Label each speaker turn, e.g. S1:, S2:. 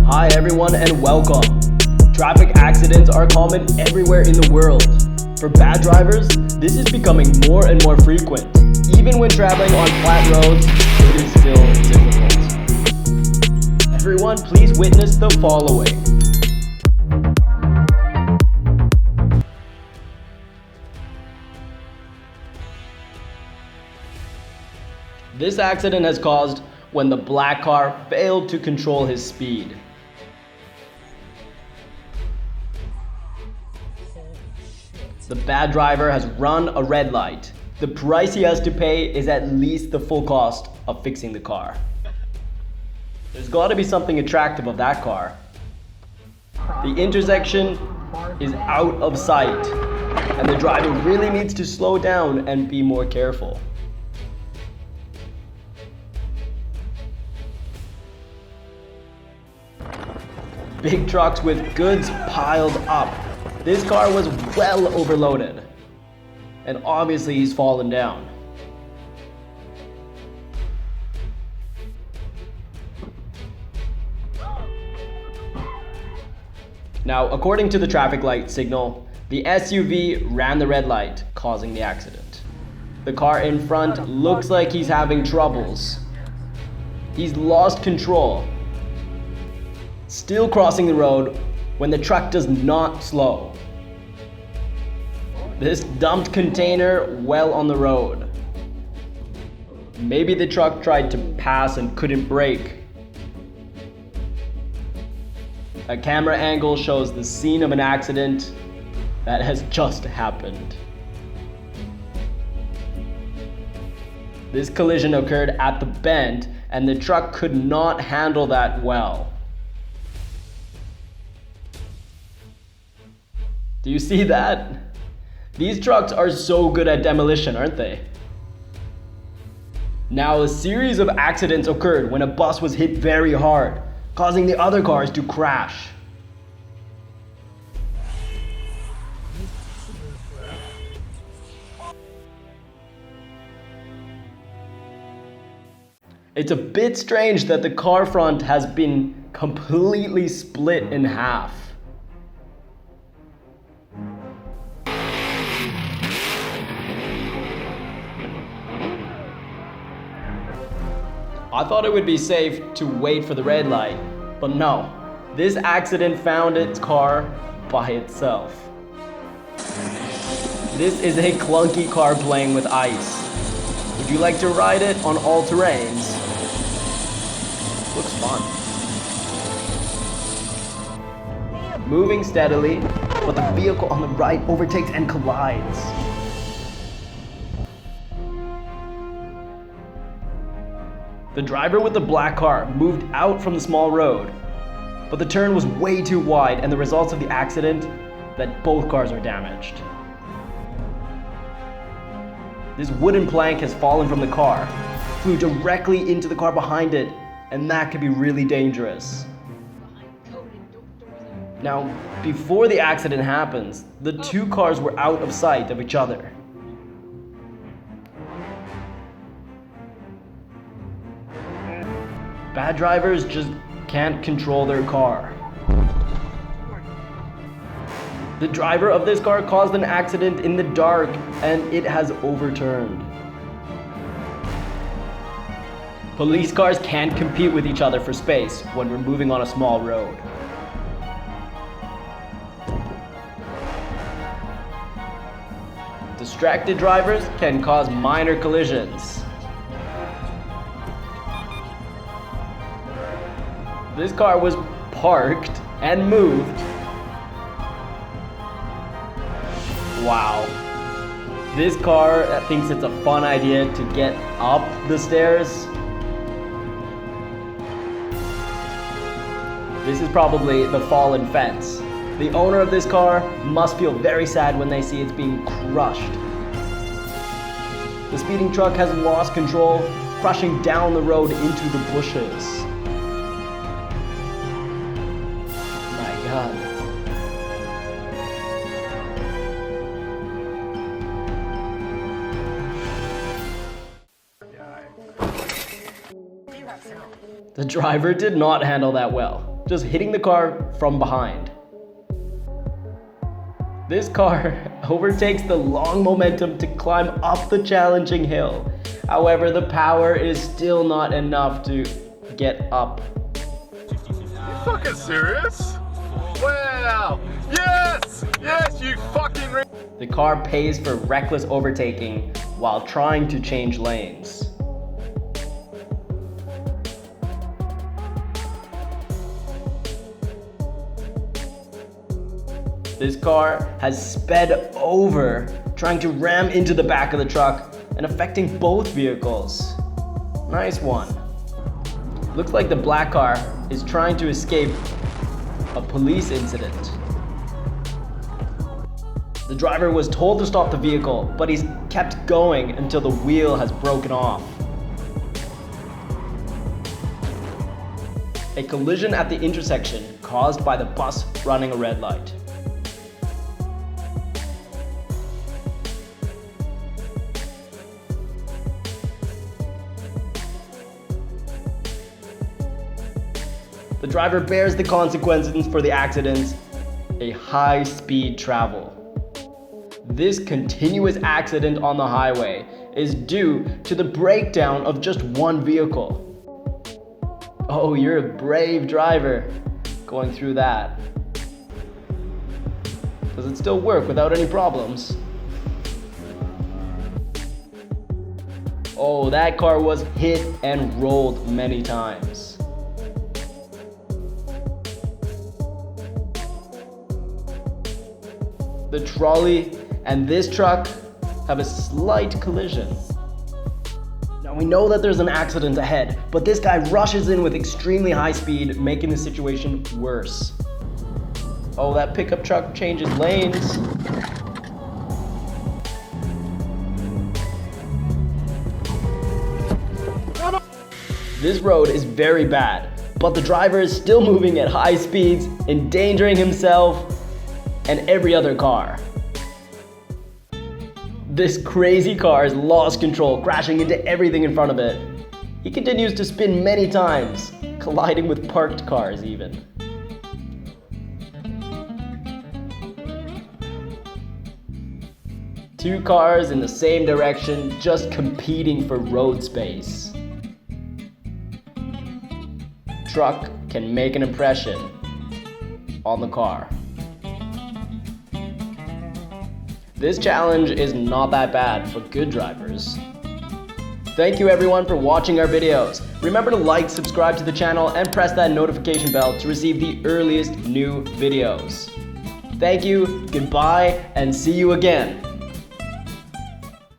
S1: Hi everyone and welcome. Traffic accidents are common everywhere in the world. For bad drivers, this is becoming more and more frequent. Even when traveling on flat roads, it is still difficult. Everyone, please witness the following. This accident has caused when the black car failed to control his speed. The bad driver has run a red light. The price he has to pay is at least the full cost of fixing the car. There's got to be something attractive of that car. The intersection is out of sight, and the driver really needs to slow down and be more careful. Big trucks with goods piled up. This car was well overloaded, and obviously he's fallen down. Now, according to the traffic light signal, the SUV ran the red light, causing the accident. The car in front looks like he's having troubles. He's lost control, still crossing the road when the truck does not slow. This dumped container well on the road. Maybe the truck tried to pass and couldn't brake. A camera angle shows the scene of an accident that has just happened. This collision occurred at the bend, and the truck could not handle that well. Do you see that? These trucks are so good at demolition, aren't they? Now, a series of accidents occurred when a bus was hit very hard, causing the other cars to crash. It's a bit strange that the car front has been completely split in half. I thought it would be safe to wait for the red light, but no. This accident found its car by itself. This is a clunky car playing with ice. Would you like to ride it on all terrains? Looks fun. Moving steadily, but the vehicle on the right overtakes and collides. The driver with the black car moved out from the small road, but the turn was way too wide, and the results of the accident that both cars are damaged. This wooden plank has fallen from the car, flew directly into the car behind it, and that could be really dangerous. Now, before the accident happens, the two cars were out of sight of each other. Bad drivers just can't control their car. The driver of this car caused an accident in the dark, and it has overturned. Police cars can't compete with each other for space when we're moving on a small road. Distracted drivers can cause minor collisions. This car was parked and moved. Wow. This car thinks it's a fun idea to get up the stairs. This is probably the fallen fence. The owner of this car must feel very sad when they see it's being crushed. The speeding truck has lost control, crushing down the road into the bushes. God. The driver did not handle that well. just hitting the car from behind. This car overtakes the long momentum to climb up the challenging hill. However, the power is still not enough to get up.
S2: You fucking serious? Wow! Yes! Yes, you fucking
S1: The car pays for reckless overtaking while trying to change lanes. This car has sped over, trying to ram into the back of the truck and affecting both vehicles. Nice one. Looks like the black car is trying to escape a police incident. The driver was told to stop the vehicle, but he's kept going until the wheel has broken off. A collision at the intersection caused by the bus running a red light. The driver bears the consequences for the accidents, a high-speed travel. This continuous accident on the highway is due to the breakdown of just one vehicle. Oh, you're a brave driver going through that. Does it still work without any problems? Oh, that car was hit and rolled many times. The trolley and this truck have a slight collision. Now we know that there's an accident ahead, but this guy rushes in with extremely high speed, making the situation worse. Oh, that pickup truck changes lanes. This road is very bad, but the driver is still moving at high speeds, endangering himself and every other car. This crazy car has lost control, crashing into everything in front of it. He continues to spin many times, colliding with parked cars even. Two cars in the same direction, just competing for road space. Truck can make an impression on the car. This challenge is not that bad for good drivers. Thank you everyone for watching our videos. Remember to like, subscribe to the channel, and press that notification bell to receive the earliest new videos. Thank you, goodbye, and see you again.